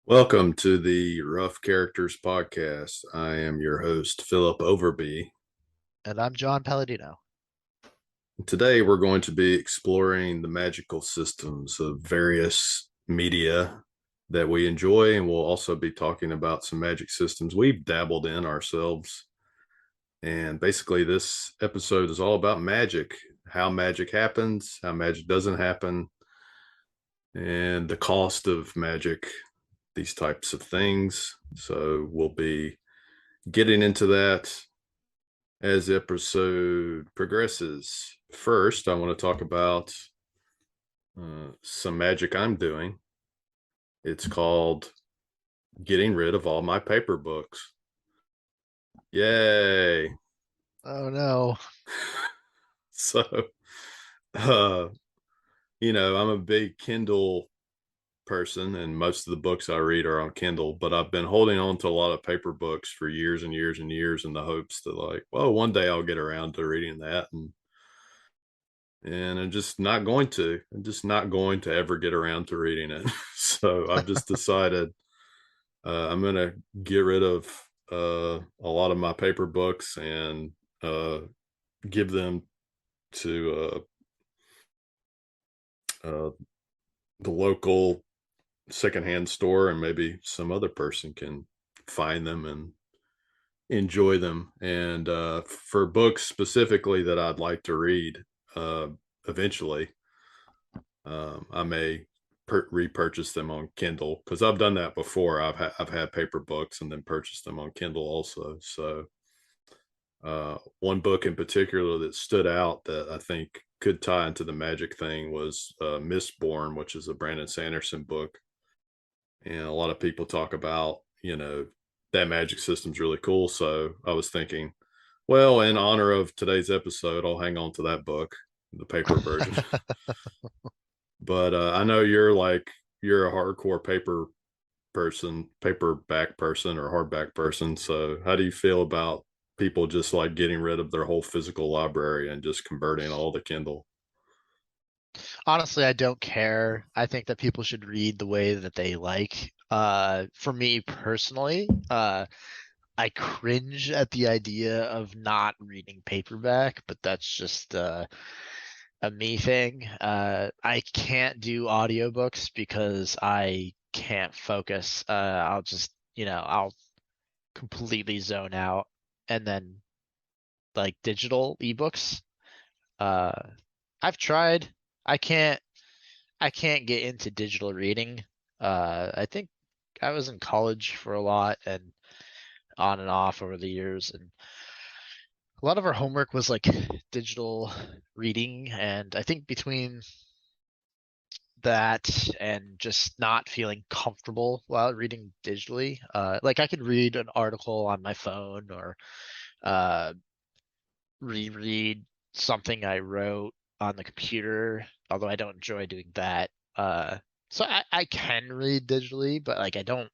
Welcome to the Rough Characters podcast. I am your host, Philip Overby. And I'm John Palladino. Today, we're going to be exploring the magical systems of various media that we enjoy, and we'll also be talking about some magic systems we've dabbled in ourselves. And basically, this episode is all about magic, how magic happens, how magic doesn't happen, and the cost of magic, these types of things. So, we'll be getting into that as the episode progresses. First, I want to talk about some magic I'm doing. It's called getting rid of all my paper books. Yay. Oh no. So, uh, I'm a big Kindle person, and most of the books I read are on Kindle, but I've been holding on to a lot of paper books for years and years and years in the hopes that, like, well, one day I'll get around to reading that. And I'm just not going to ever get around to reading it. So I've just decided I'm going to get rid of a lot of my paper books and give them to uh, the local secondhand store, and maybe some other person can find them and enjoy them. And for books specifically that I'd like to read uh, eventually, I may repurchase them on Kindle, because I've done that before. I've had paper books and then purchased them on Kindle also. So one book in particular that stood out that I think could tie into the magic thing was Mistborn, which is a Brandon Sanderson book. And a lot of people talk about, that magic system's really cool. So I was thinking, well, in honor of today's episode, I'll hang on to that book, the paper version. But I know you're a hardcore paperback person or hardback person. So how do you feel about people just like getting rid of their whole physical library and just converting all to Kindle? Honestly, I don't care. I think that people should read the way that they like. For me personally, I cringe at the idea of not reading paperback, but that's just a me thing. I can't do audiobooks because I can't focus. I'll just, I'll completely zone out. And then like digital ebooks, uh, I've tried. I can't I can't get into digital reading. I think I was in college for a lot and on and off over the years, and a lot of our homework was like digital reading, and I think between that and just not feeling comfortable while reading digitally, like I could read an article on my phone or uh, reread something I wrote on the computer, although I don't enjoy doing that. So I can read digitally, but like I don't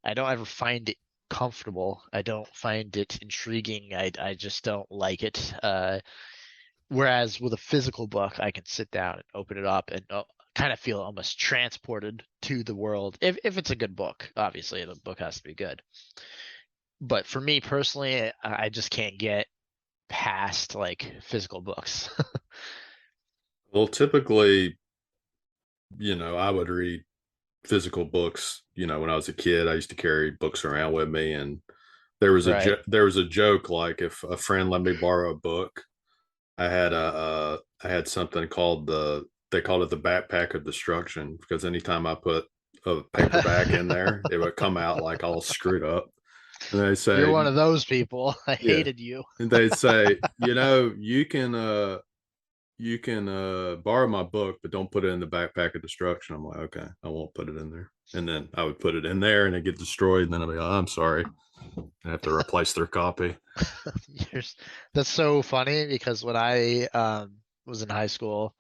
ever find it comfortable. I don't find it intriguing. I just don't like it. Whereas with a physical book, I can sit down and open it up and kind of feel almost transported to the world. If it's a good book, obviously the book has to be good. But for me personally, I just can't get past like physical books. Well, typically, I would read physical books. When I was a kid, I used to carry books around with me, and Right. there was a joke, like if a friend let me borrow a book, I had something called they called it the backpack of destruction, because anytime I put a paperback in there, it would come out like all screwed up. And they You're say, one of those people. I yeah, hated you. and they say, you can borrow my book, but don't put it in the backpack of destruction. I'm like, okay, I won't put it in there. And then I would put it in there, and it get destroyed. And then I'd be like, oh, I'm sorry, I have to replace their copy. You're, that's so funny because when I was in high school,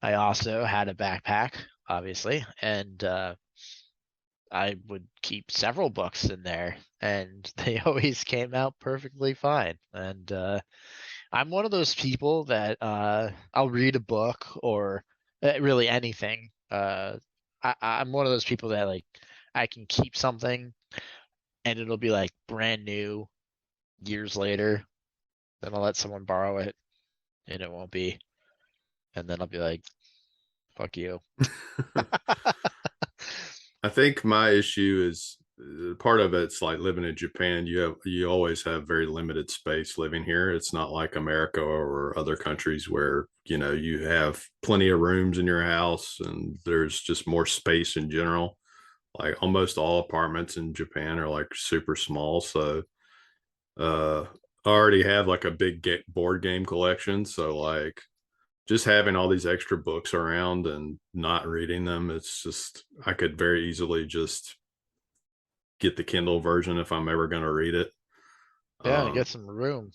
I also had a backpack, obviously, and I would keep several books in there, and they always came out perfectly fine. And I'm one of those people that I'll read a book or really anything. I'm one of those people that like I can keep something and it'll be like brand new years later. Then I'll let someone borrow it and it won't be. And then I'll be like, fuck you. I think my issue is part of it's like living in Japan. You always have very limited space living here. It's not like America or other countries where you have plenty of rooms in your house and there's just more space in general. Like almost all apartments in Japan are like super small. So I already have like a big board game collection. So like just having all these extra books around and not reading them, it's just I could very easily just get the Kindle version if I'm ever going to read it. Yeah, get Um, some room.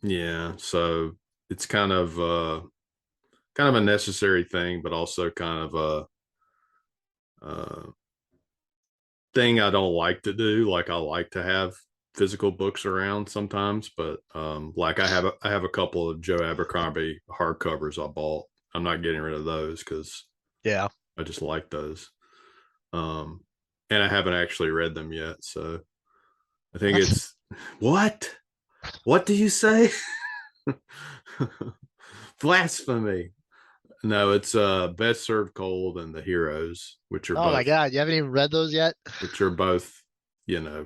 yeah, so it's kind of a necessary thing, but also kind of a thing I don't like to do. Like I like to have physical books around sometimes, but like I have a couple of Joe Abercrombie hardcovers I bought. I'm not getting rid of those because Yeah. I just like those. Um, and I haven't actually read them yet, so I think What? it's what? What do you say? Blasphemy. No, it's Best Served Cold and The Heroes, Oh my God, you haven't even read those yet? which are both, you know,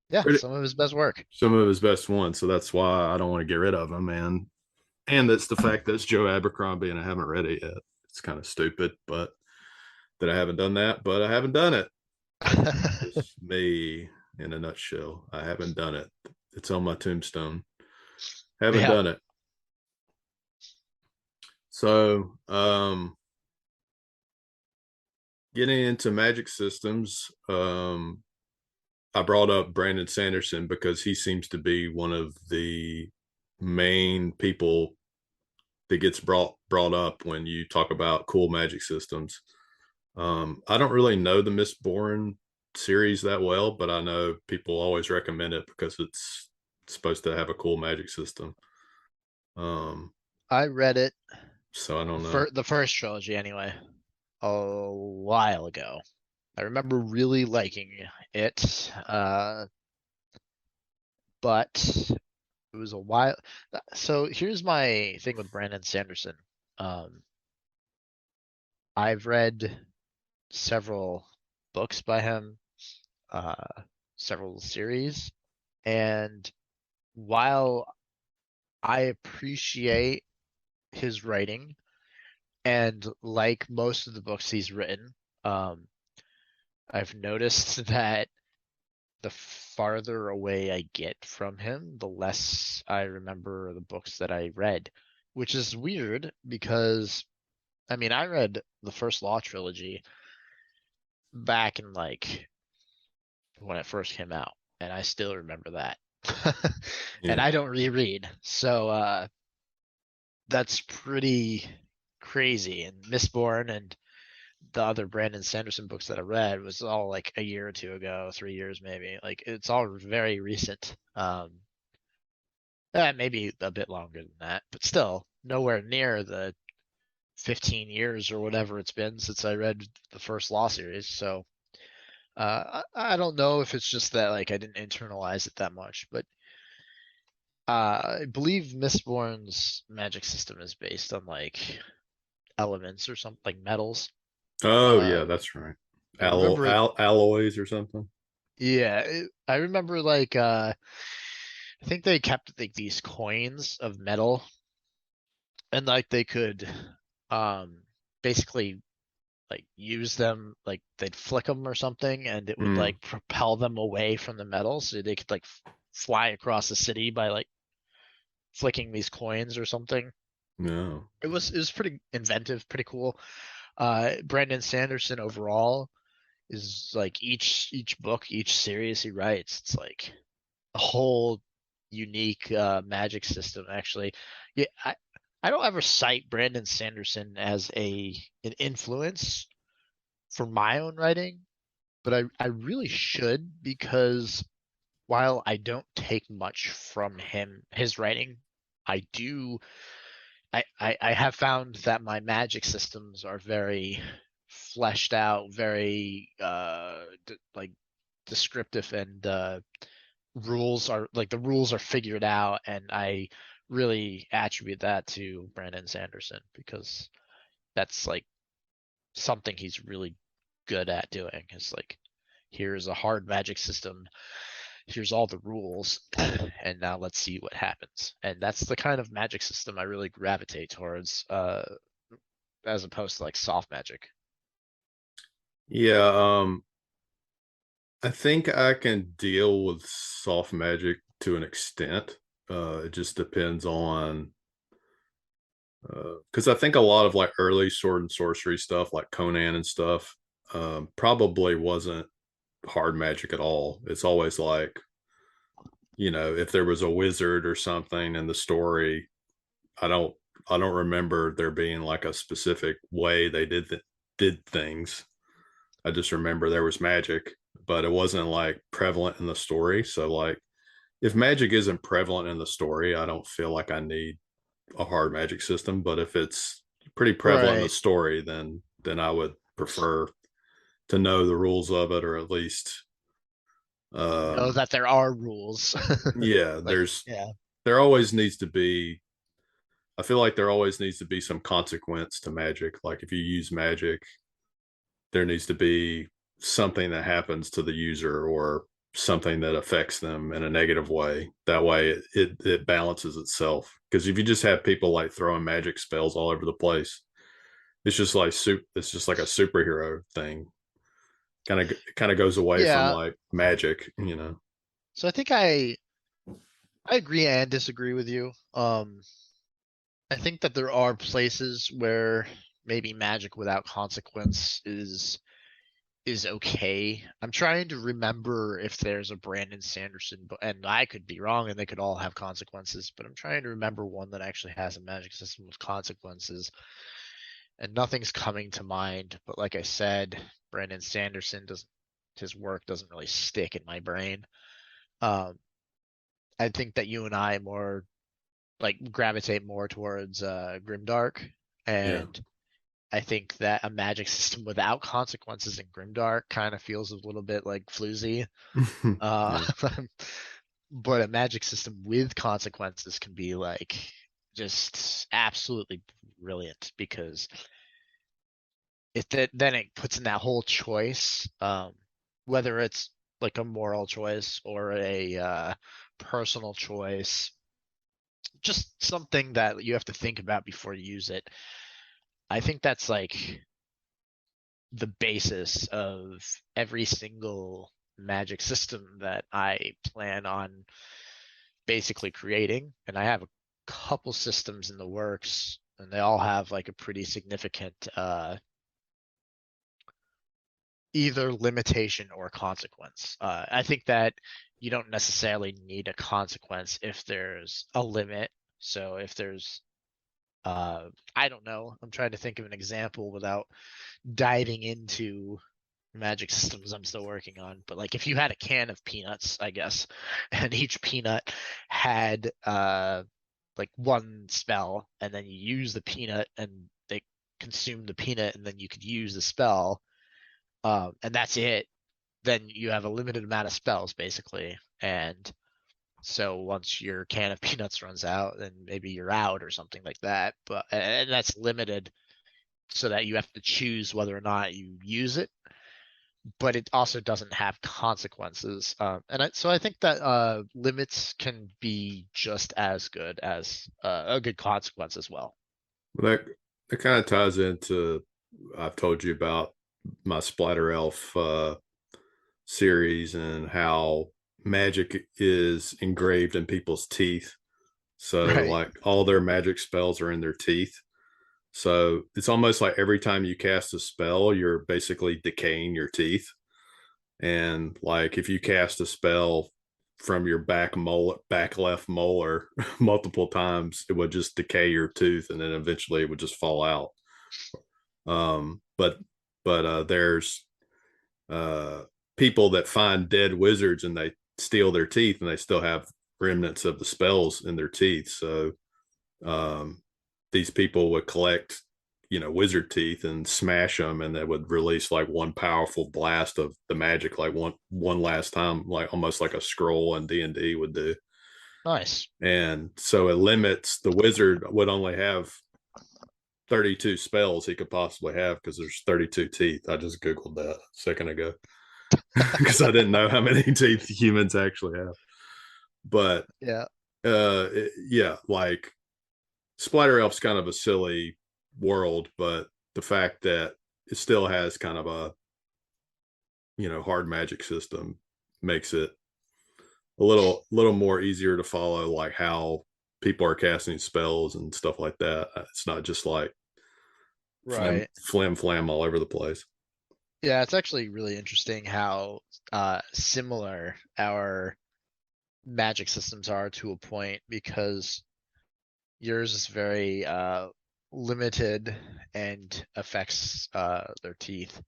Yeah, pretty, some of his best work. some of his best ones. So that's why I don't want to get rid of them. And that's the fact that it's Joe Abercrombie and I haven't read it yet. It's kind of stupid, but that I haven't done that, but I haven't done it. Just me in a nutshell. I haven't done it. It's on my tombstone. Haven't Yeah, done it. So, getting into magic systems, I brought up Brandon Sanderson because he seems to be one of the main people that gets brought up when you talk about cool magic systems. I don't really know the Mistborn series that well, but I know people always recommend it because it's supposed to have a cool magic system. Um, I read it so I don't know. the first trilogy anyway, a while ago. I remember really liking it, but it was a while. So here's my thing with Brandon Sanderson. Um, I've read several books by him, uh, several series, and while I appreciate his writing and like most of the books he's written, um, I've noticed that the farther away I get from him, the less I remember the books that I read, which is weird because I mean, I read the first Law trilogy back in like when it first came out, and I still remember that. And Yeah. I don't reread, so that's pretty crazy. And Mistborn and the other Brandon Sanderson books that I read was all like a year or two ago, 3 years maybe. Like it's all very recent. Maybe a bit longer than that, but still nowhere near the 15 years or whatever it's been since I read the first Law series. So I don't know if it's just that like I didn't internalize it that much, but I believe Mistborn's magic system is based on like elements or something like metals. Oh yeah, Um, that's right. I remember it. Alloys or something. Yeah, I remember like I think they kept like these coins of metal and like they could um basically like use them like they'd flick them or something and it would Mm, like propel them away from the metal so they could like fly across the city by like flicking these coins or something. no. It was pretty inventive, pretty cool. Brandon Sanderson overall is like each book, each series he writes, it's like a whole unique magic system actually. Yeah, I don't ever cite Brandon Sanderson as an influence for my own writing, but I really should because while I don't take much from his writing, I do I have found that my magic systems are very fleshed out, very like descriptive, and rules are like the rules are figured out, and I really attribute that to Brandon Sanderson because that's like something he's really good at doing. Is like, here's a hard magic system, here's all the rules, and now let's see what happens. And that's the kind of magic system I really gravitate towards, as opposed to like soft magic. Yeah, I think I can deal with soft magic to an extent. It just depends on because I think a lot of like early sword and sorcery stuff, like Conan and stuff, probably wasn't hard magic at all. It's always like, if there was a wizard or something in the story, I don't I don't remember there being like a specific way they did things. I just remember there was magic, but it wasn't like prevalent in the story. So like if magic isn't prevalent in the story, I don't feel like I need a hard magic system. But if it's pretty prevalent in the Right. story, then I would prefer to know the rules of it, or at least Know um that there are rules. yeah, Like, yeah. there always needs to be I feel like there always needs to be some consequence to magic. Like if you use magic, there needs to be something that happens to the user or something that affects them in a negative way. That way it balances itself. Because if you just have people like throwing magic spells all over the place, it's just like a superhero thing. Kind of goes away from Yeah. like magic. So I think I agree and disagree with you. I think that there are places where maybe magic without consequence is okay. I'm trying to remember if there's a Brandon Sanderson, and I could be wrong, and they could all have consequences, but I'm trying to remember one that actually has a magic system with consequences, and nothing's coming to mind. But like I said, Brandon Sanderson doesn't his work doesn't really stick in my brain. Um, I think that you and I more like gravitate more towards Grimdark, Yeah. and I think that a magic system without consequences in Grimdark kind of feels a little bit like floozy. Uh, Yeah. but a magic system with consequences can be like just absolutely brilliant because then it puts in that whole choice, whether it's like a moral choice or a personal choice, just something that you have to think about before you use it. I think that's like the basis of every single magic system that I plan on basically creating. And I have a couple systems in the works, and they all have like a pretty significant either limitation or consequence. I think that you don't necessarily need a consequence if there's a limit. So if there's I don't know, I'm trying to think of an example without diving into magic systems I'm still working on. But like if you had a can of peanuts, I guess, and each peanut had like one spell, and then you use the peanut and they consume the peanut, and then you could use the spell, and that's it. Then you have a limited amount of spells basically, and so once your can of peanuts runs out, then maybe you're out or something like that. But and that's limited so that you have to choose whether or not you use it, but it also doesn't have consequences. So I think that limits can be just as good as a good consequence as well. Well, that kind of ties into I've told you about my Splatter Elf series and how magic is engraved in people's teeth. So Right. like all their magic spells are in their teeth. So it's almost like every time you cast a spell, you're basically decaying your teeth. And like if you cast a spell from your back left molar multiple times, it would just decay your tooth, and then eventually it would just fall out. But there's uh, people that find dead wizards and they steal their teeth, and they still have remnants of the spells in their teeth. So um, these people would collect wizard teeth and smash them, and that would release like one powerful blast of the magic, like one last time, like almost like a scroll in D&D would do. Nice. And so it limits, the wizard would only have 32 spells he could possibly have because there's 32 teeth. I just googled that a second ago because I didn't know how many teeth humans actually have. But Yeah. yeah, like Splatter Elf's kind of a silly world, but the fact that it still has kind of a hard magic system makes it a little more easier to follow, like how people are casting spells and stuff like that. It's not just like Right. flam flam all over the place. Yeah, it's actually really interesting how similar our magic systems are to a point because yours is very limited and affects their teeth.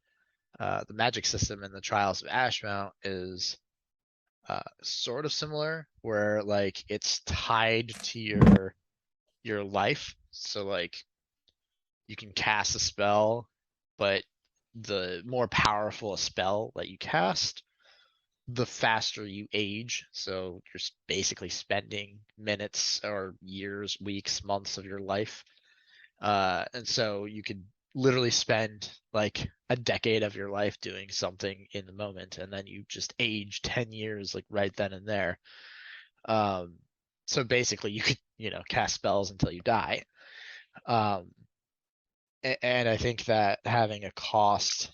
The magic system in the Trials of Ashmount is sort of similar, where like it's tied to your life. So like you can cast a spell, but the more powerful a spell that you cast, the faster you age. So you're basically spending minutes or years, weeks, months of your life. And so you could literally spend like a decade of your life doing something in the moment, and then you just age 10 years, like right then and there. Um, so basically, you could, cast spells until you die. Um, and I think that having a cost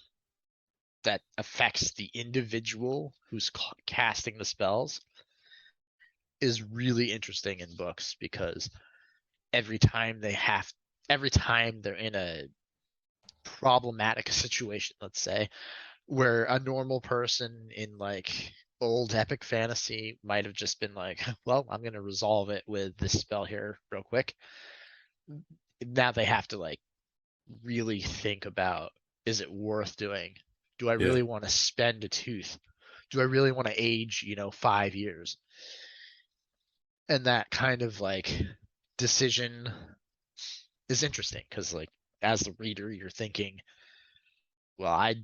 that affects the individual who's casting the spells is really interesting in books because every time they have, every time they're in a problematic situation, let's say, where a normal person in like old epic fantasy might have just been like, well, I'm going to resolve it with this spell here real quick. Now they have to like really think about, is it worth doing? Do I Yeah. really want to spend a tooth? Do I really want to age, 5 years? And that kind of like decision is interesting because like as the reader, you're thinking, well, I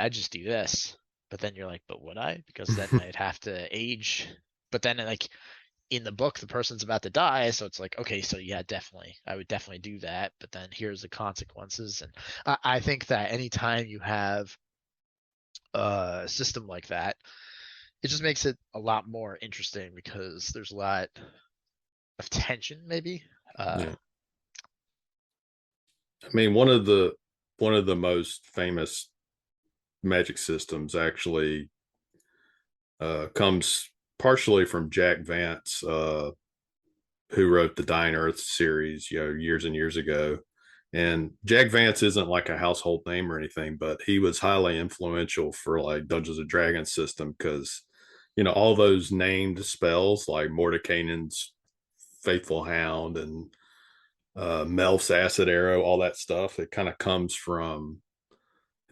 just do this, but then you're like, but would I? Because then I'd have to age. But then like in the book, the person's about to die, so it's like, okay, so yeah, definitely, I would definitely do that. But then here's the consequences, and I think that anytime you have a system like that, it just makes it a lot more interesting because there's a lot of tension, maybe. Uh, Yeah. I mean, one of the most famous magic systems actually comes partially from Jack Vance, who wrote the Dying Earth series, years and years ago. And Jack Vance isn't like a household name or anything, but he was highly influential for like Dungeons and Dragons system because, all those named spells like Mordekainen's Faithful Hound and Melf's Acid Arrow, all that stuff, it kind of comes from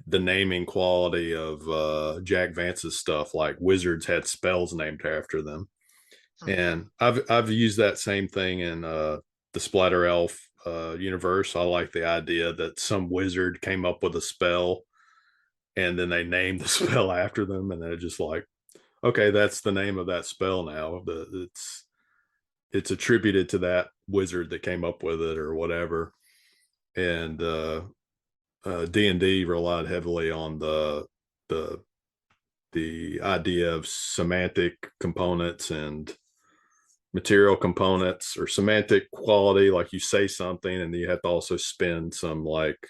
the naming quality of Jack Vance's stuff. Like wizards had spells named after them, hmm, and I've used that same thing in the Splatter Elf universe. I like the idea that some wizard came up with a spell, and then they named the spell after them, and they're just like, okay, that's the name of that spell now. It's attributed to that wizard that came up with it or whatever. And D&D relied heavily on the the idea of semantic components and material components, or semantic quality, like you say something and you have to also spend some like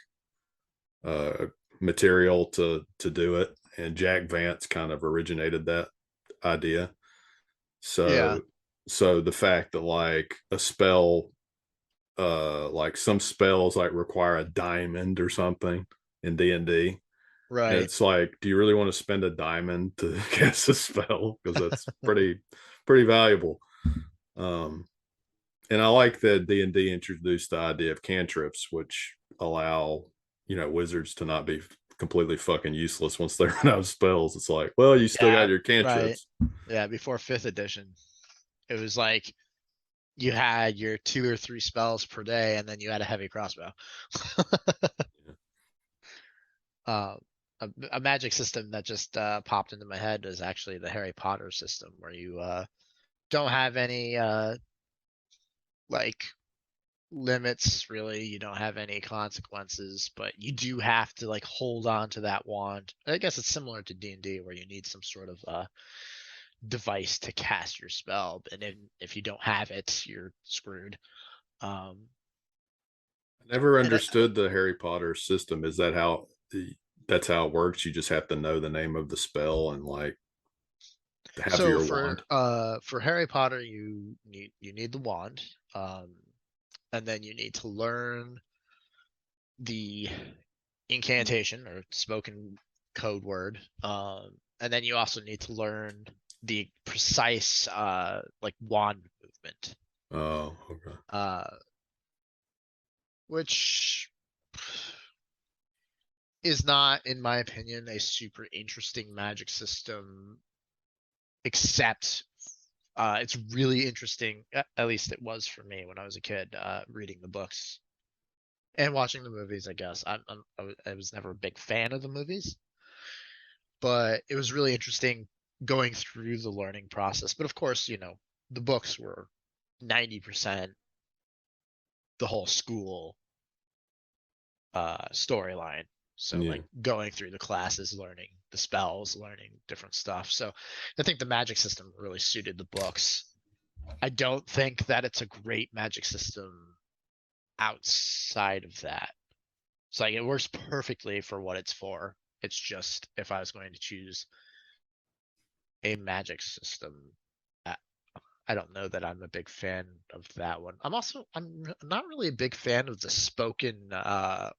uh material to do it, and Jack Vance kind of originated that idea. yeah, So so the fact that like a spell, like some spells like require a diamond or something in D&D, and right. it's like, do you really want to spend a diamond to cast a spell? Because that's pretty valuable. Um, and I like that D&D introduced the idea of cantrips, which allow wizards to not be completely fucking useless once they run out of spells. It's like, well, you still got Yeah, your right. cantrips. Yeah, before fifth edition, it was like you had your 2 or 3 spells per day, and then you had a heavy crossbow. Yeah. uh, a magic system that just popped into my head is actually the Harry Potter system, where you don't have any like limits really. You don't have any consequences, but you do have to like hold on to that wand. I guess it's similar to D&D, where you need some sort of device to cast your spell, and if you don't have it, you're screwed. Um, I never and understood the Harry Potter system. Is that how that's how it works? You just have to know the name of the spell and like have so your wand. for Harry Potter, you need the wand, um, and then you need to learn the incantation or spoken code word, and then you also need to learn the precise like wand movement, Oh, okay. uh, which is not, in my opinion, a super interesting magic system, except it's really interesting. At least it was for me when I was a kid, reading the books and watching the movies. I guess I was never a big fan of the movies, but it was really interesting going through the learning process. But of course, the books were 90% the whole school storyline. So Yeah. like going through the classes, learning the spells, learning different stuff. So I think the magic system really suited the books. I don't think that it's a great magic system outside of that. So like it works perfectly for what it's for. It's just if I was going to choose a magic system, I I don't know that I'm a big fan of that one. I'm not really a big fan of the spoken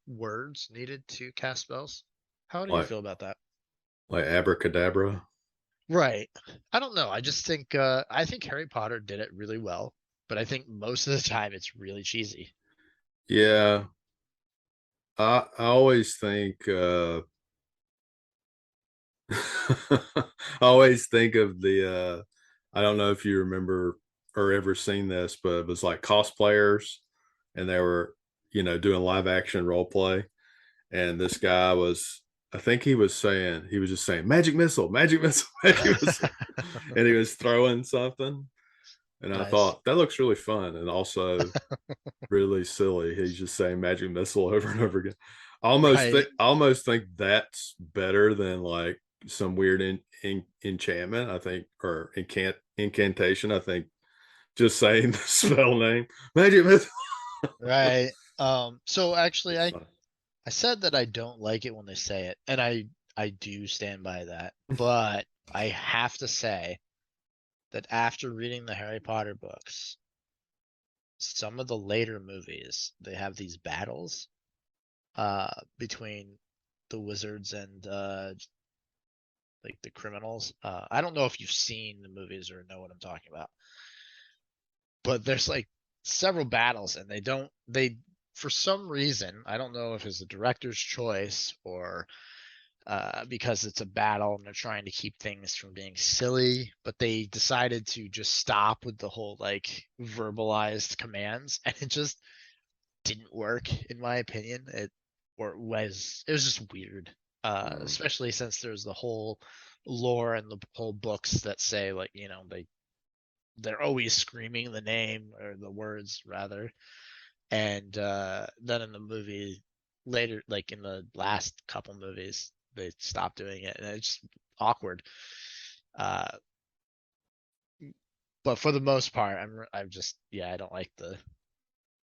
words needed to cast spells. How do you Like feel about that? abracadabra. Right. I don't know. I think Harry Potter did it really well, but I think most of the time it's really cheesy. Yeah. I always think I always think of the I don't know if you remember or ever seen this, but it was like cosplayers and they were, doing live action role play. And this guy was, I think he was just saying magic missile, magic missile. And he was throwing something. And I Nice. thought that looks really fun and also really silly. He's just saying magic missile over and over again. Right. I almost think that's better than like some weird enchantment. I think or incantation. I think just saying the spell name magic missile. Right. So actually It's I said that I don't like it when they say it, and I do stand by that. But I have to say that after reading the Harry Potter books, some of the later movies, they have these battles between the wizards and like the criminals. I don't know if you've seen the movies or know what I'm talking about, but there's like several battles, and they for some reason, I don't know if it's the director's choice or because it's a battle and they're trying to keep things from being silly, but they decided to just stop with the whole like verbalized commands, and it just didn't work in my opinion. It was just weird, um, especially since there's the whole lore and the whole books that say like they're always screaming the name or the words rather, and then in the movie later, like in the last couple movies, they stopped doing it, and it's just awkward. Uh, but for the most part, I'm just yeah, I don't like the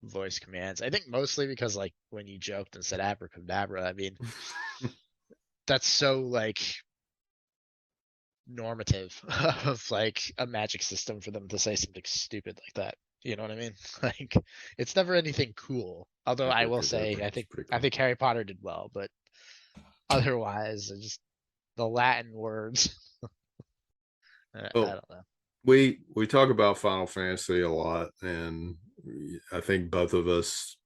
voice commands. I think mostly because like when you joked and said abracadabra, I mean that's so like normative of like a magic system for them to say something stupid like that. You know what I mean? Like it's never anything cool. Although I will say abracadabra. It's pretty I cool. think Harry Potter did well, but otherwise, just the Latin words. I Oh, don't know. we talk about Final Fantasy a lot, and I think both of us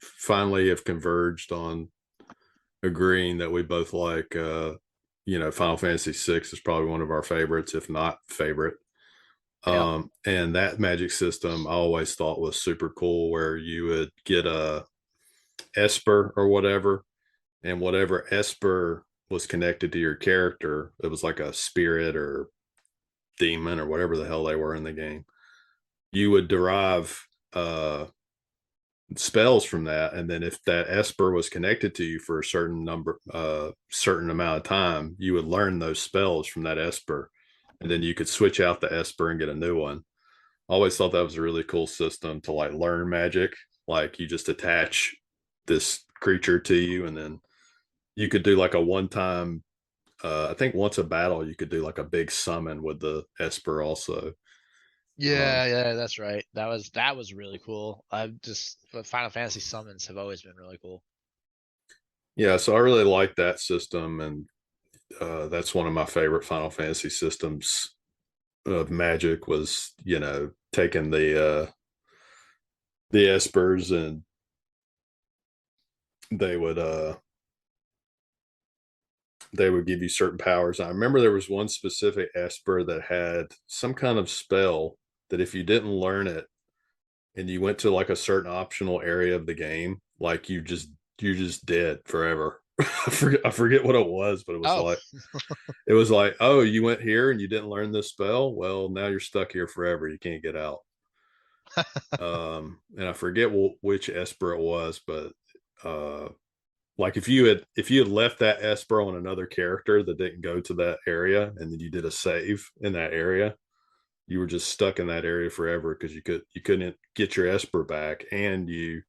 finally have converged on agreeing that we both like Final Fantasy VI is probably one of our favorites, if not favorite. Yeah. And that magic system I always thought was super cool, where you would get a Esper or whatever, and whatever Esper was connected to your character, it was like a spirit or demon or whatever the hell they were in the game. You would derive spells from that, and then if that Esper was connected to you for a certain amount of time, you would learn those spells from that Esper, and then you could switch out the Esper and get a new one. I always thought that was a really cool system to like learn magic. Like you just attach this creature to you, and then you could do like a one time. I think once a battle, you could do like a big summon with the Esper also. Yeah, Um, yeah, that's right. That was really cool. But Final Fantasy summons have always been really cool. yeah, so I really like that system, and that's one of my favorite Final Fantasy systems of Magic. Was taking the Espers, and they would they would give you certain powers. I remember there was one specific Esper that had some kind of spell that if you didn't learn it and you went to like a certain optional area of the game, like you're just dead forever. I forget what it was, but Oh, it was like, oh, you went here and you didn't learn this spell. Well, now you're stuck here forever. You can't get out. And I forget which Esper it was, but uh, like if you had left that Esper on another character that didn't go to that area, and then you did a save in that area, you were just stuck in that area forever because you couldn't get your Esper back, and you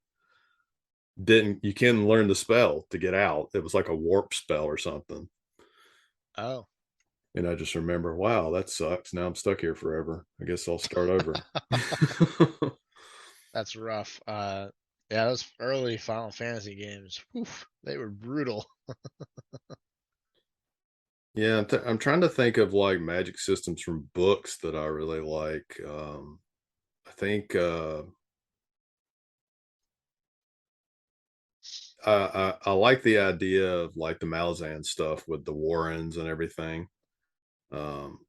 couldn't learn the spell to get out. It was like a warp spell or something. oh, And I just remember, wow, that sucks. Now I'm stuck here forever. I guess I'll start over. that's rough. Yeah, those early Final Fantasy games, oof, they were brutal. Yeah, I'm trying to think of like magic systems from books that I really like. I think I like the idea of like the Malazan stuff with the Warrens and everything. Um,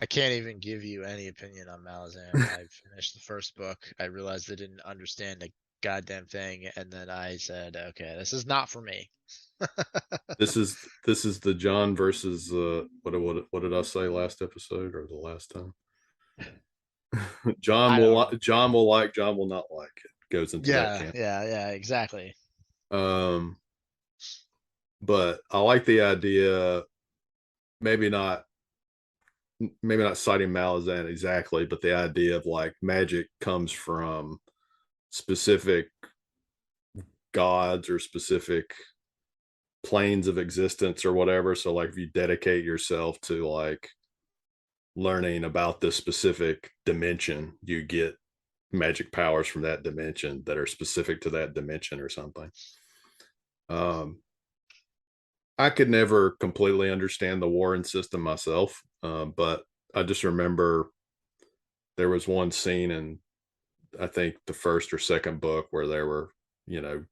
I can't even give you any opinion on Malazan. I finished the first book. I realized I didn't understand a goddamn thing, and then I said, "Okay, this is not for me." this is the John versus what did I say last episode or the last time? I don't know. John will like, John will not like it. Goes into that Yeah, camp. yeah, yeah, exactly. Um, but I like the idea. Maybe not maybe not citing Malazan exactly, but the idea of like magic comes from specific gods or specific planes of existence or whatever. So like if you dedicate yourself to like learning about this specific dimension, you get magic powers from that dimension that are specific to that dimension or something. Um, I could never completely understand the Warren system myself, but I just remember there was one scene in I think the first or second book where they were, you know,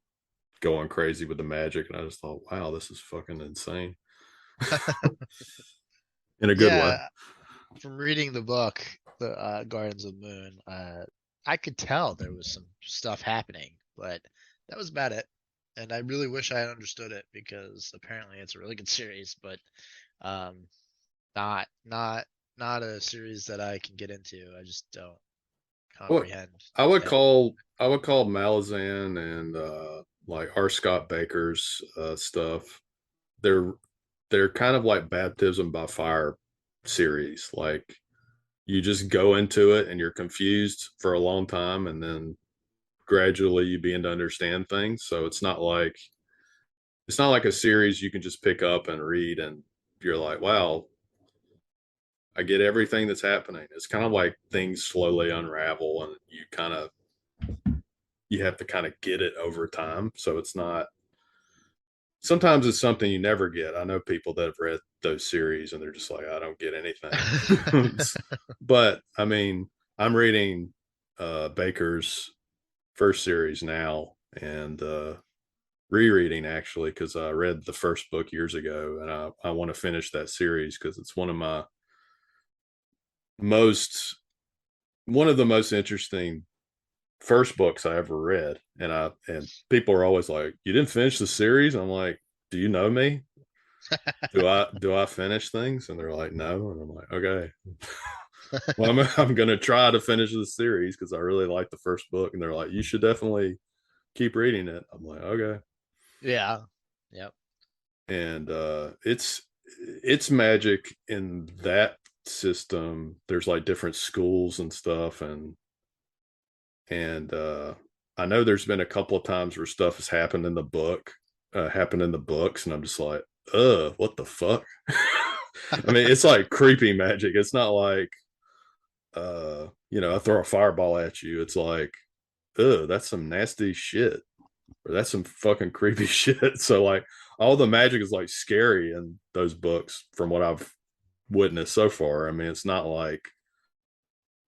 going crazy with the magic, and I just thought, wow, this is fucking insane in a good way. Yeah, from reading the book, the Gardens of the Moon, I could tell there was some stuff happening, but that was about it. And I really wish I had understood it because apparently it's a really good series, but um, not not not a series that I can get into. I just don't What comprehend any. I would call Malazan and like R. Scott Baker's stuff. They're they're kind of like baptism by fire series. Like you just go into it and you're confused for a long time, and then gradually you begin to understand things. So it's not like a series you can just pick up and read and you're like, wow, I get everything that's happening. It's kind of like things slowly unravel, and you have to kind of get it over time. So it's not, sometimes it's something you never get. I know people that have read those series and they're just like, I don't get anything. But I mean, I'm reading Baker's first series now, and rereading actually because I read the first book years ago, and I want to finish that series because it's one of my most one of the most interesting first books I ever read, and people are always like, "You didn't finish the series." I'm like, "Do you know me? Do I finish things?" And they're like, "No," and I'm like, "Okay." Well, I'm gonna try to finish the series because I really like the first book, and they're like, "You should definitely keep reading it." I'm like, "Okay," Yeah. Yep. and it's magic in that system. There's like different schools and stuff, and I know there's been a couple of times where stuff has happened in the books, and I'm just like, what the fuck? I mean, it's like creepy magic. It's not like I throw a fireball at you. It's like, that's some nasty shit. Or that's some fucking creepy shit. So like all the magic is like scary in those books from what I've witnessed so far. I mean, it's not like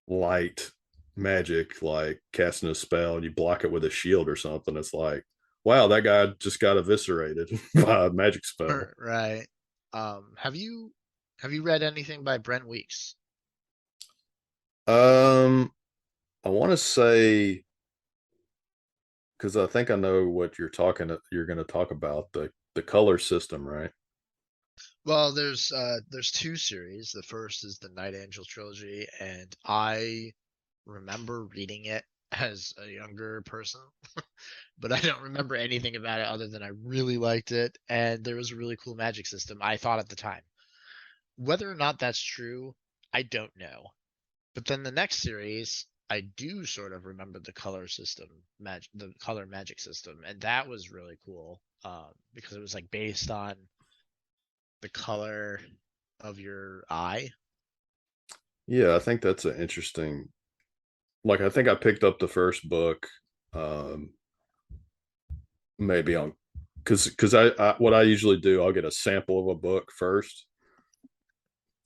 light magic, like casting a spell and you block it with a shield or something. It's like, wow, that guy just got eviscerated by a magic spell. Right. Have you read anything by Brent Weeks? Um, I want to say because I think I know what you're going to talk about the color system, right? Well, there's two series. The first is the Night Angel trilogy, and I remember reading it as a younger person, but I don't remember anything about it other than I really liked it, and there was a really cool magic system, I thought at the time. Whether or not that's true, I don't know. But then the next series, I do sort of remember the color system, the color magic system, and that was really cool because it was like based on the color of your eye. Yeah, I think that's an interesting. Like, I think I picked up the first book, um, maybe on because I what I usually do, I'll get a sample of a book first.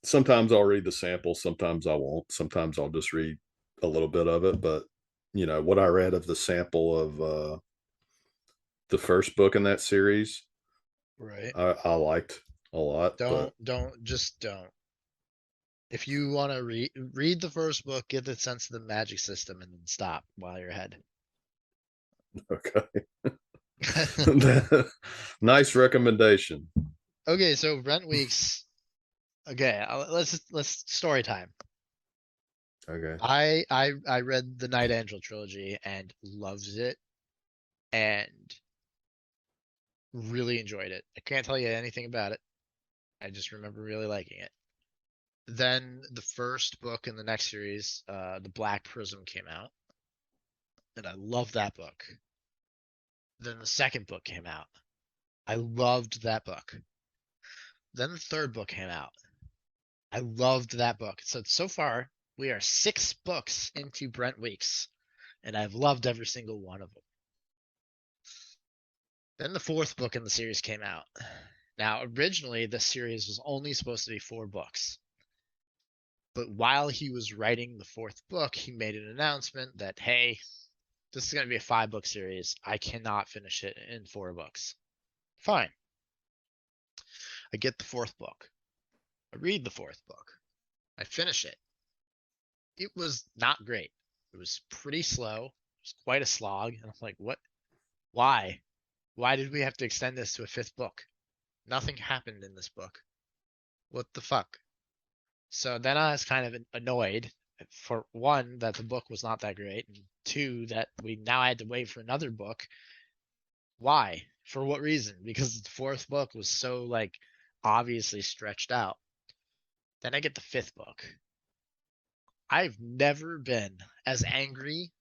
Sometimes I'll read the sample, sometimes I won't. Sometimes I'll just read a little bit of it. But what I read of the sample of the first book in that series, Right. I liked a lot. But Don't. If you want to read the first book, get the sense of the magic system, and then stop while you're ahead. okay, nice recommendation. Okay, so Brent Weeks. Okay, let's story time. Okay, I read the Night Angel trilogy and loved it and really enjoyed it. I can't tell you anything about it. I just remember really liking it. Then the first book in the next series, The Black Prism, came out, and I loved that book. Then the second book came out. I loved that book. Then the third book came out. I loved that book. So far, we are 6 books into Brent Weeks, and I've loved every single one of them. Then the fourth book in the series came out. Now, originally, this series was only supposed to be 4 books. But while he was writing the fourth book, he made an announcement that, hey, this is going to be a 5 book series. I cannot finish it in 4 books. Fine. I get the fourth book. I read the fourth book. I finish it. It was not great. It was pretty slow. It was quite a slog. And I'm like, what? Why? Why did we have to extend this to a 5th book? Nothing happened in this book. What the fuck? So then I was kind of annoyed for one, that the book was not that great, and two, that we now had to wait for another book. Why? For what reason? Because the fourth book was so like obviously stretched out. Then I get the 5th book. I've never been as angry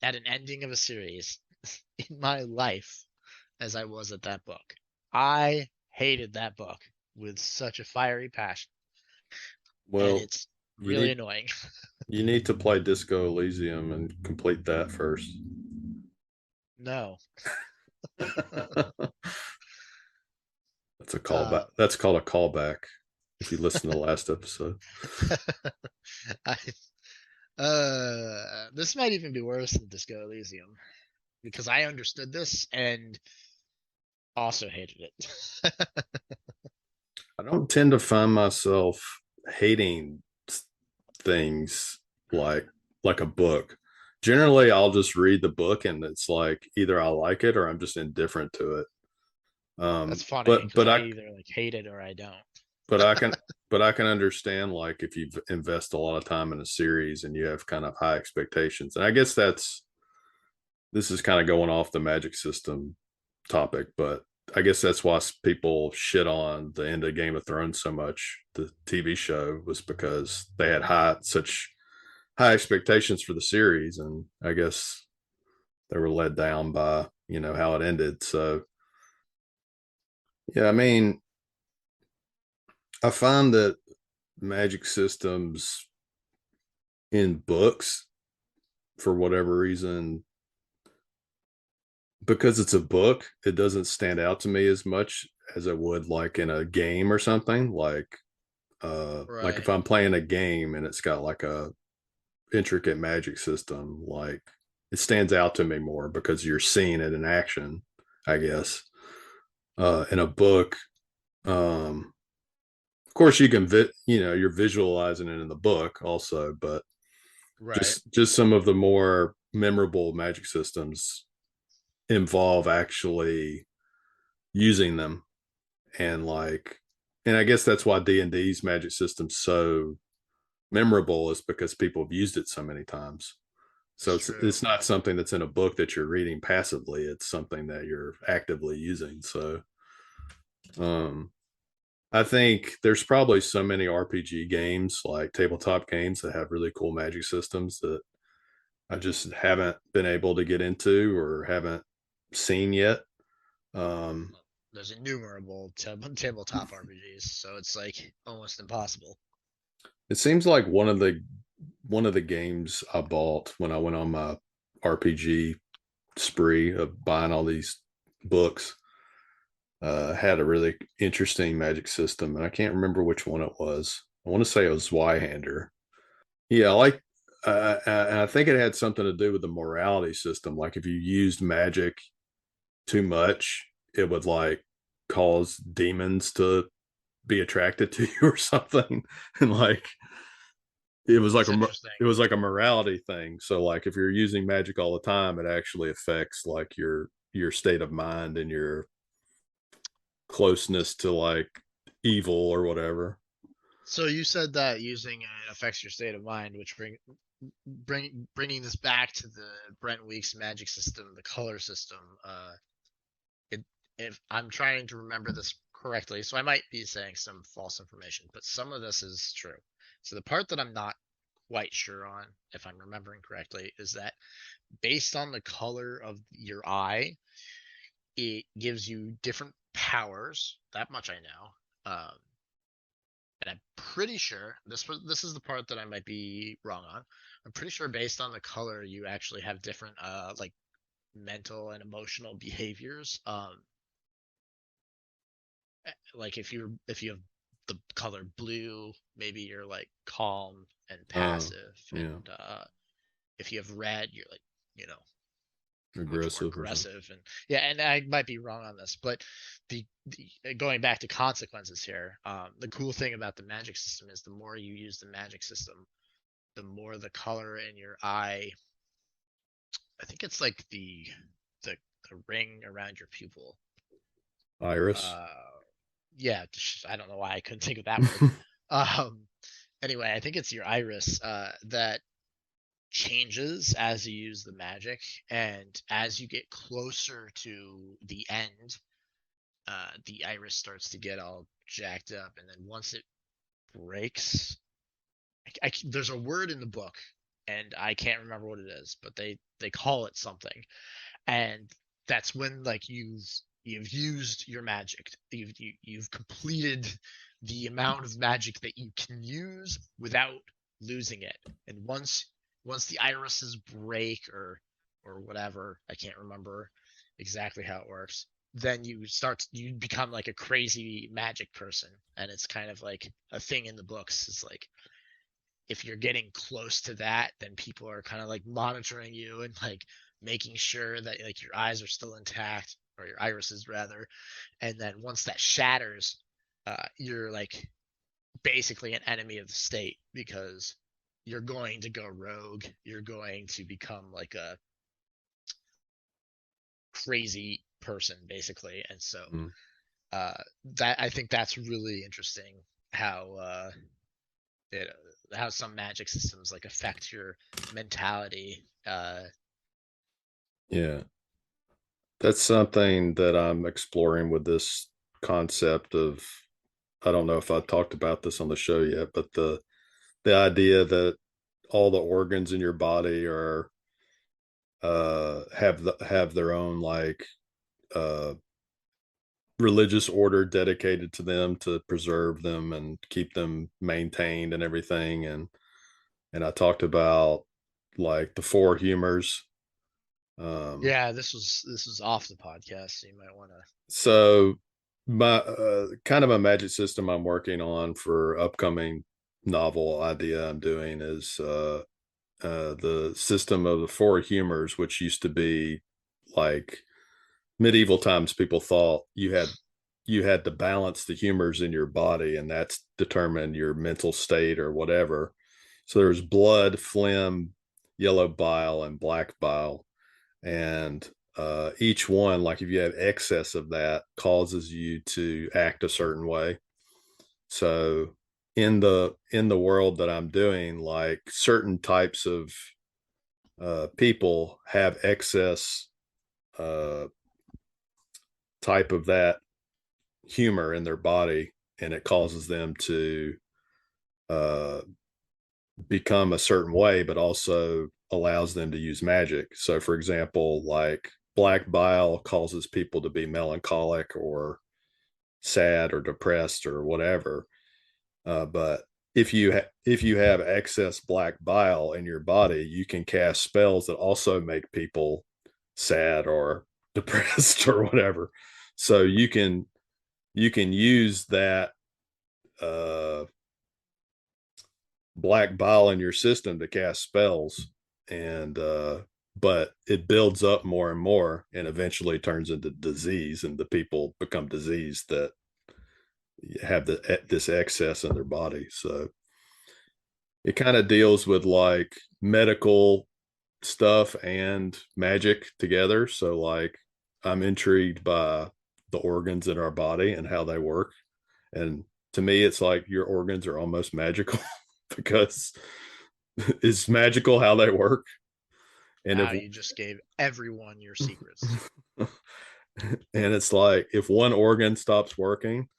at an ending of a series in my life as I was at that book. I hated that book with such a fiery passion, and well, it's you really need annoying. you need to play Disco Elysium and complete that first. No. That's a callback. Uh, That's called a callback. If you listen to the last episode. I, this might even be worse than Disco Elysium because I understood this and also hated it. I don't tend to find myself hating things like like a book. Generally, I'll just read the book, and it's like either I like it or I'm just indifferent to it. That's Um, funny but because but I I either like hate it or I don't. but I can but I can understand like if you invest a lot of time in a series and you have kind of high expectations, and I guess that's this is kind of going off the magic system topic, but I guess that's why people shit on the end of Game of Thrones so much. The TV show was because they had such high expectations for the series, and I guess they were let down by how it ended. So yeah, I mean, I find that magic systems in books, for whatever reason, because it's a book, it doesn't stand out to me as much as it would like in a game or something. Like if Right. I'm playing a game and it's got like a intricate magic system, like it stands out to me more because you're seeing it in action, I guess. In a book, of course you can you're visualizing it in the book also, but Right. just some of the more memorable magic systems involve actually using them, and like and I guess that's why D&D's magic system's so memorable, is because people have used it so many times. It's So true. it's not something that's in a book that you're reading passively. It's something that you're actively using. So um I think there's probably so many RPG games, like tabletop games, that have really cool magic systems that I just haven't been able to get into or haven't seen yet. Um, There's innumerable tabletop RPGs, so it's like almost impossible. it seems like one of the games I bought when I went on my RPG spree of buying all these books had a really interesting magic system, and I can't remember which one it was. I want to say it was Zweihander. Yeah, like, and I think it had something to do with the morality system. Like, if you used magic too much, it would like cause demons to be attracted to you or something. And like, it was like That's interesting. it was like a morality thing. So like, if you're using magic all the time, it actually affects like your state of mind and your closeness to like evil or whatever. So you said that using it affects your state of mind, which bringing this back to the Brent Weeks magic system, the color system. It if I'm trying to remember this correctly, so I might be saying some false information, but some of this is true. So the part that I'm not quite sure on, if I'm remembering correctly, is that based on the color of your eye, it gives you different powers. That much I know. And I'm pretty sure this is the part that I might be wrong on. I'm pretty sure based on the color, you actually have different like mental and emotional behaviors. Like if you have the color blue, maybe you're like calm and passive, Yeah, and if you have red, you're like you know much more aggressive or something. aggressive. And yeah, and I might be wrong on this, but going back to consequences here, the cool thing about the magic system is the more you use the magic system, the more the color in your eye. I think it's like the the ring around your pupil. Iris. uh yeah, I don't know why I couldn't think of that word. um anyway, I think it's your iris that changes as you use the magic, and as you get closer to the end, the iris starts to get all jacked up, and then once it breaks, there's a word in the book, and I can't remember what it is, but they call it something, and that's when like you've used your magic, you've completed the amount of magic that you can use without losing it, and once the irises break or whatever, I can't remember exactly how it works, then you become like a crazy magic person, and it's kind of like a thing in the books. It's like if you're getting close to that, then people are kind of like monitoring you and like making sure that like your eyes are still intact, or your irises rather. And then once that shatters, you're like basically an enemy of the state, because you're going to go rogue. You're going to become like a crazy person, basically. And so Mm. uh, that I think that's really interesting how it, how some magic systems like affect your mentality. Yeah. That's something that I'm exploring with this concept of, I don't know if I talked about this on the show yet, but the idea that all the organs in your body are have their own like uh religious order dedicated to them to preserve them and keep them maintained and everything. And I talked about like the four humors. Um, Yeah, this was off the podcast, so you might want to. so my kind of a magic system I'm working on for upcoming novel idea I'm doing is the system of the four humors, which used to be like medieval times. People thought you had to balance the humors in your body, and that's determined your mental state or whatever. So there's blood, phlegm, yellow bile, and black bile, and each one, like if you have excess of that, causes you to act a certain way. So in the world that I'm doing, like certain types of people have excess uh, type of that humor in their body, and it causes them to uh, become a certain way, but also allows them to use magic. So, for example, like black bile causes people to be melancholic or sad or depressed or whatever. But if you have excess black bile in your body, you can cast spells that also make people sad or depressed or whatever. So you can use that uh, black bile in your system to cast spells, and but it builds up more and more and eventually turns into disease, and the people become diseased that have this excess in their body. So it kind of deals with like medical stuff and magic together. So like I'm intrigued by the organs in our body and how they work. And to me, it's like your organs are almost magical because it's magical how they work. And if Wow, you just gave everyone your secrets. and it's like if one organ stops working,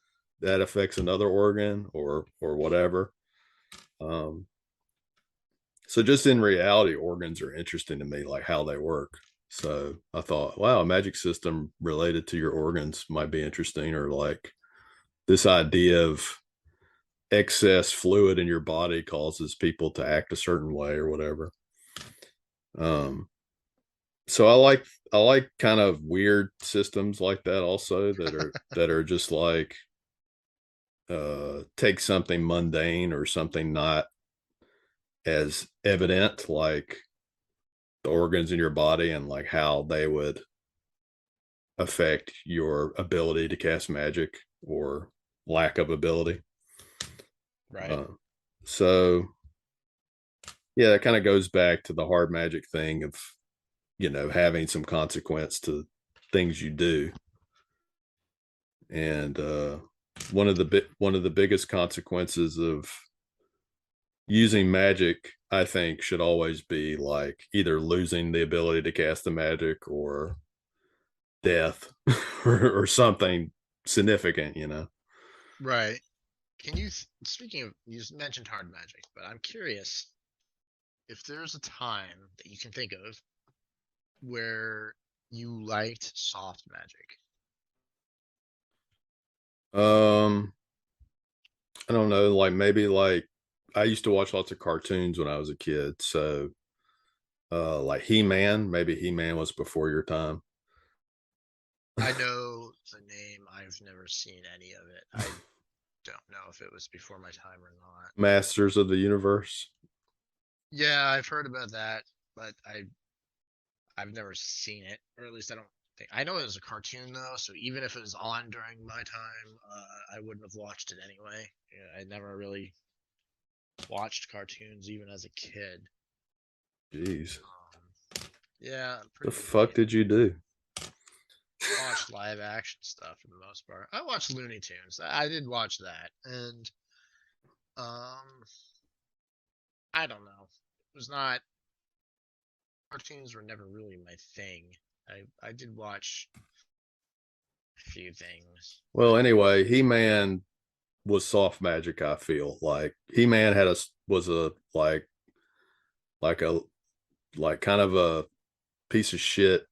that affects another organ or whatever. Um, so just in reality, organs are interesting to me, like how they work. So I thought, wow, a magic system related to your organs might be interesting, or like this idea of excess fluid in your body causes people to act a certain way or whatever. Um, so I like kind of weird systems like that also that are just like take something mundane or something not as evident, like the organs in your body and like how they would affect your ability to cast magic or lack of ability. Right. Uh, so yeah, that kind of goes back to the hard magic thing of having some consequence to things you do. And one of the biggest consequences of using magic, I think, should always be like either losing the ability to cast the magic or death or something significant. Right. Can you, speaking of, you just mentioned hard magic, but I'm curious if there's a time that you can think of where you liked soft magic. um I don't know, like maybe like I used to watch lots of cartoons when I was a kid. So like He-Man, maybe He-Man was before your time. I know the name. I've never seen any of it. I don't know if it was before my time or not. Masters of the Universe. Yeah, I've heard about that, but I've never seen it, or at least I don't think. I know it was a cartoon though, so even if it was on during my time, I wouldn't have watched it anyway. Yeah, I never really. watched cartoons even as a kid. Jeez, Yeah, the pretty fuck late. did you do? Watched live action stuff for the most part. I watched Looney Tunes. I did watch that, and um, I don't know. It was not cartoons were never really my thing. I did watch a few things, Well, but anyway, He Man was soft magic. I feel like He Man had a was a like a like kind of a piece of shit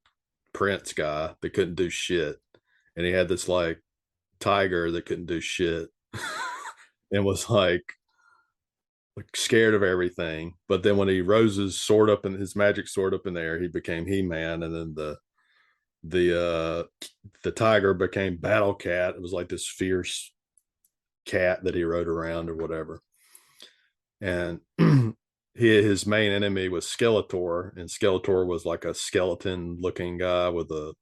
prince guy that couldn't do shit, and he had this like tiger that couldn't do shit, and was like scared of everything. But then when he rose his sword up and his magic sword up in the air, he became He Man, and then the tiger became Battle Cat. It was like this fierce cat that he rode around or whatever. And his main enemy was Skeletor, and Skeletor was like a skeleton looking guy with a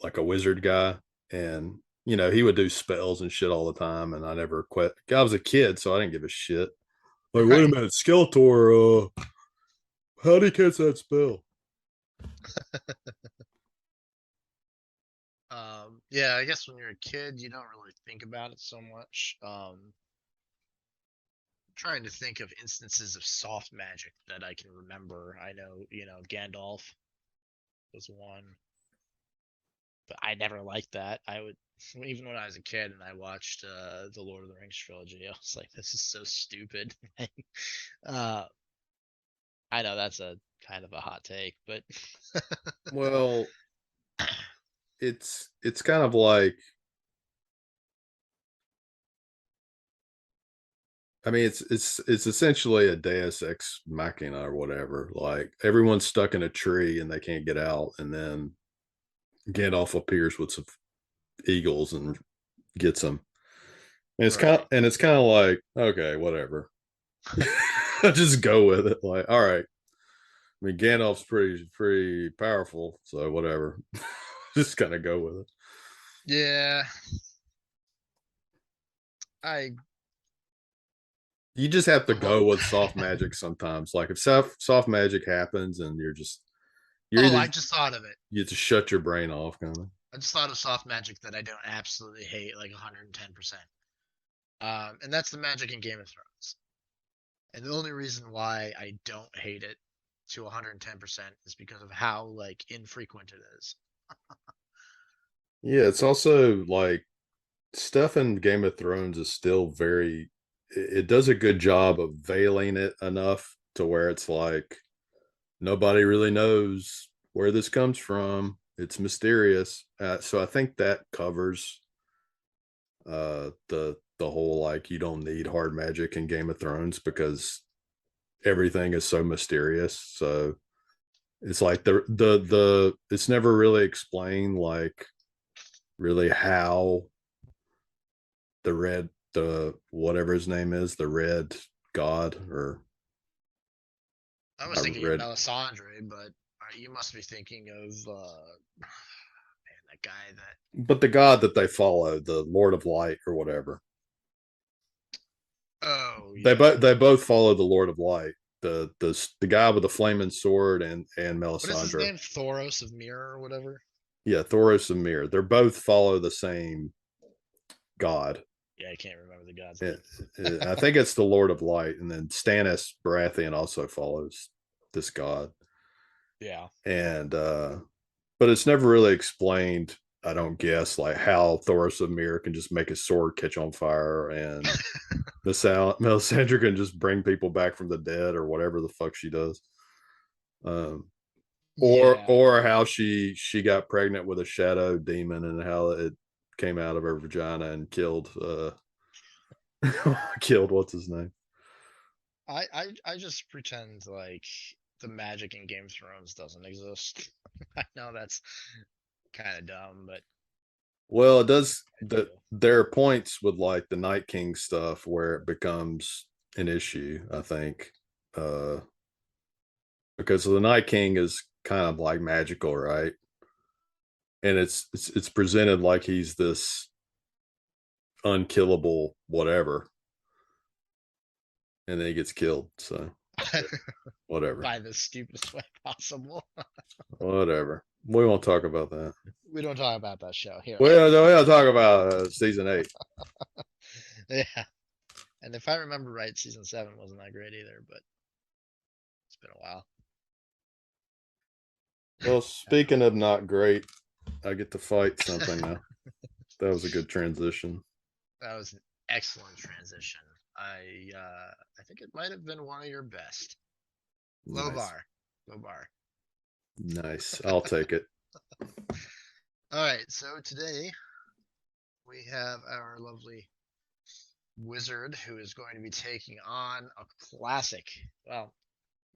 like a wizard guy, and he would do spells and shit all the time, and I never quit. I was a kid, so I didn't give a shit. Like, wait a right. minute, Skeletor, how do you catch that spell? Yeah, I guess when you're a kid, you don't really think about it so much. Trying to think of instances of soft magic that I can remember. I know, Gandalf was one, but I never liked that. I would, even when I was a kid and I watched the Lord of the Rings trilogy, I was like, this is so stupid. uh, I know that's a kind of a hot take, but Well, it's kind of like, I mean, it's essentially a Deus ex machina or whatever. Like, everyone's stuck in a tree and they can't get out, and then Gandalf appears with some eagles and gets them. And right. it's kind of like, okay, whatever. Just go with it. Like, all right. I mean, Gandalf's pretty powerful, so whatever. Just kind of go with it. Yeah, I You just have to I'm a, go with soft magic sometimes. Like, if soft magic happens and you're oh, either I just thought of it. you have to shut your brain off, kind of. I just thought of soft magic that I don't absolutely hate, like 110%. And that's the magic in Game of Thrones. And the only reason why I don't hate it to 110% is because of how like infrequent it is. Yeah, it's also like stuff in Game of Thrones is still very. It does a good job of veiling it enough to where it's like nobody really knows where this comes from. It's mysterious. So I think that covers the whole, like, you don't need hard magic in Game of Thrones because everything is so mysterious. So it's like the it's never really explained, like, really how the whatever his name is, the red god, or I was not thinking of red, Melisandre, but you must be thinking of man, that guy that. but the god that they follow, the Lord of Light or whatever. Oh yeah. They both follow the Lord of Light. The guy with the flaming sword and What is his Melisandre. name? Thoros of Mirror or whatever. Yeah, Thoros and Mir. They're both follow the same god. Yeah, I can't remember the god's And, name. I think it's the Lord of Light, and then Stannis Baratheon also follows this god. Yeah. And but it's never really explained. I don't guess, like, how Thoros of Mir can just make his sword catch on fire, and Melisandre can just bring people back from the dead or whatever the fuck she does. Um, Yeah. or how she got pregnant with a shadow demon, and how it came out of her vagina and killed killed what's his name. I just pretend like the magic in Game of Thrones doesn't exist. I know that's kind of dumb, but Well, it does. I do. There are points with, like, the Night King stuff where it becomes an issue, I think, uh, because the Night King is kind of like magical, right? And it's presented like he's this unkillable whatever, and then he gets killed. So whatever, By the stupidest way possible. whatever. We won't talk about that. We don't talk about that show here. We'll talk about season 8. Yeah. And if I remember right, season 7 wasn't that great either, but it's been a while. Well, speaking of not great, I get to fight something now. That was a good transition. That was an excellent transition. I think it might have been one of your best. Low Nice, bar. Low bar. nice. I'll take it. All right, so today we have our lovely wizard who is going to be taking on a classic. Well,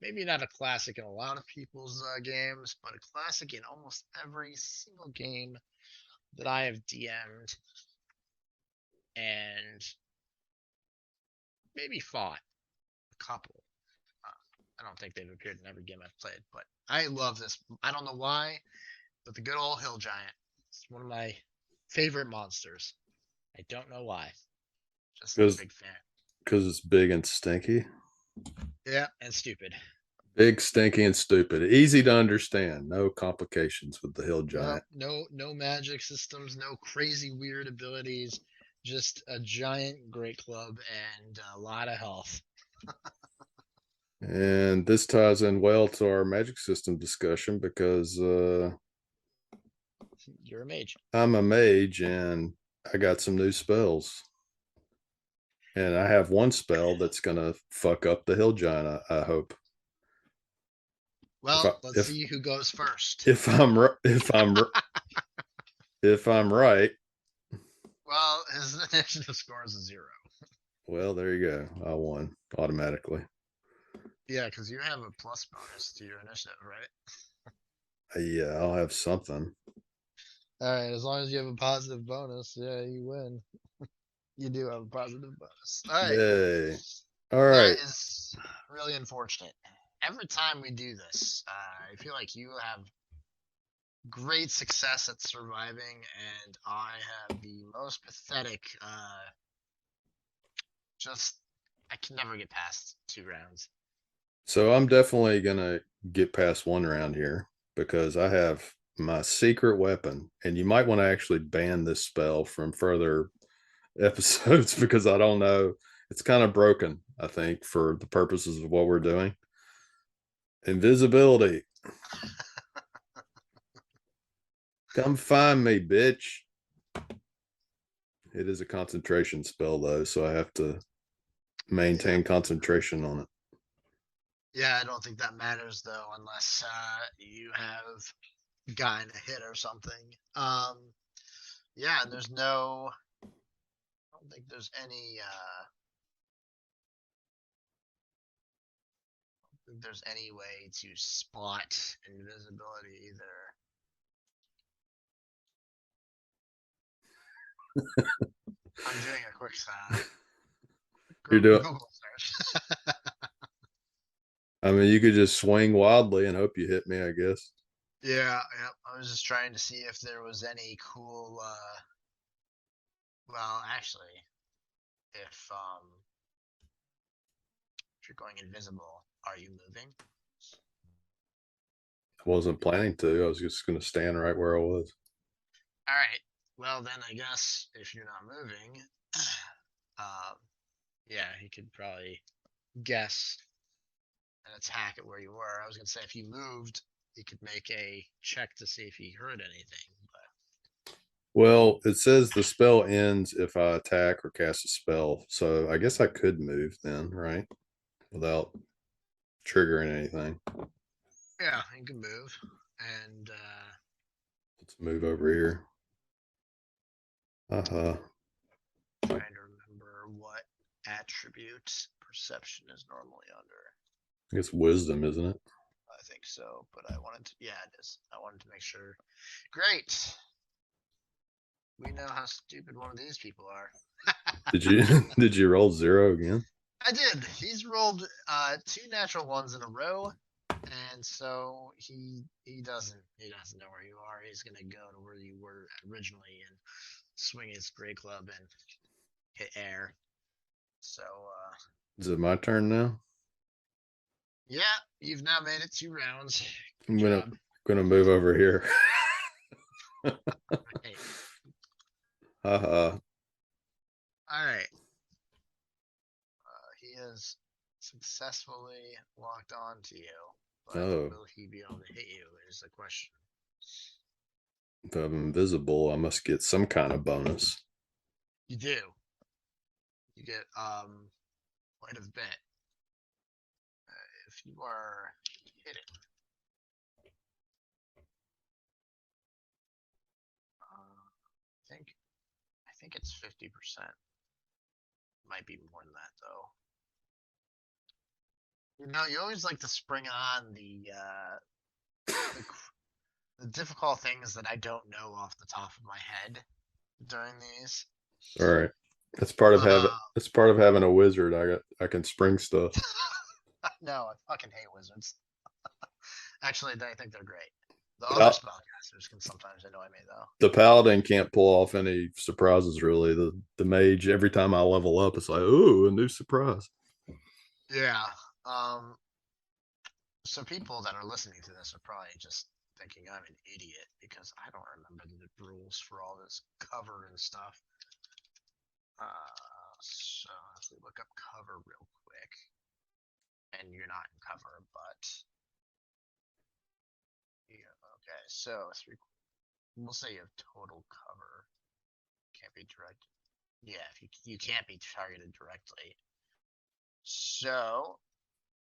maybe not a classic in a lot of people's games, but a classic in almost every single game that I have DM'd and maybe fought a couple. I don't think they've appeared in every game I've played, but I love this. I don't know why, but the good old hill giant. It's one of my favorite monsters. I don't know why. Just a Because big fan. it's big and stinky. Yeah, and stupid. Big, stinky, and stupid. Easy to understand. No complications with the hill No, giant. no magic systems, no crazy weird abilities. Just a giant great club and a lot of health. And this ties in well to our magic system discussion because You're a mage. I'm a mage and I got some new spells. And I have one spell that's going to fuck up the hill giant, I hope. If I Well, let's if see who goes first. if I'm if I'm right, Well, his initiative score is a 0. well, there you go. I won automatically. Yeah, because you have a plus bonus to your initiative, right? Yeah, I'll have something. All right, as long as you have a positive bonus, yeah, you win. You do have a positive bonus. All right, Yay. All that right. is really unfortunate. Every time we do this, I feel like you have great success at surviving, and I have the most pathetic. Just I can never get past 2 rounds. So I'm definitely going to get past one round here because I have my secret weapon. And you might want to actually ban this spell from further episodes because I don't know. It's kind of broken, I think, for the purposes of what we're doing. Invisibility. Come find me, bitch. It is a concentration spell, though, so I have to Yeah, maintain concentration on it. yeah, I don't think that matters though, unless you have gotten a hit or something. Yeah, and there's no. I don't think there's any. I don't think there's any way to spot invisibility either. I'm doing a quick You're doing. Google search. I mean, you could just swing wildly and hope you hit me, I guess. Yeah, yeah. I was just trying to see if there was any cool. Well, actually, if if you're going invisible, are you moving? I wasn't planning to. I was just going to stand right where I was. All right. Well, then I guess if you're not moving, um, yeah, he could probably guess and attack at where you were. I was gonna say if you moved, he could make a check to see if he heard anything. Well, it says the spell ends if I attack or cast a spell. So I guess I could move then, right? Without triggering anything. Yeah, he can move. And Let's move over here. Uh-huh. trying to remember what attribute perception is normally under. I guess wisdom, isn't it? I think so, but I wanted to. Yeah, it is. I wanted to make sure. Great. We know how stupid one of these people are. Did you did you roll 0 again? I did. He's rolled 2 natural 1s in a row, and so he doesn't know where you are. He's gonna go to where you were originally and swing his great club and hit air. So, Is it my turn now? yeah, you've now made it 2 rounds. Good I'm gonna job. gonna move over here. Right. Haha. All right. He has successfully locked on to you, but Oh, will he be able to hit you is the question. if I'm invisible, I must get some kind of bonus. You do. You get quite a bit. If you are hit it, I think it's 50%. Might be more than that though. You always like to spring on the the difficult things that I don't know off the top of my head during these. All right. That's part of having a wizard. I can spring stuff. No, I fucking hate wizards. Actually, I think they're great. The other Pal- spellcasters can sometimes annoy me though. the paladin can't pull off any surprises really. The mage, every time I level up, it's like, ooh, a new surprise. Yeah. Um. So people that are listening to this are probably just thinking I'm an idiot because I don't remember the rules for all this cover and stuff. So if we look up cover real quick, and you're not in cover, but yeah, okay. So we'll say you have total cover. Can't be direct. Yeah, if you can't be targeted directly. So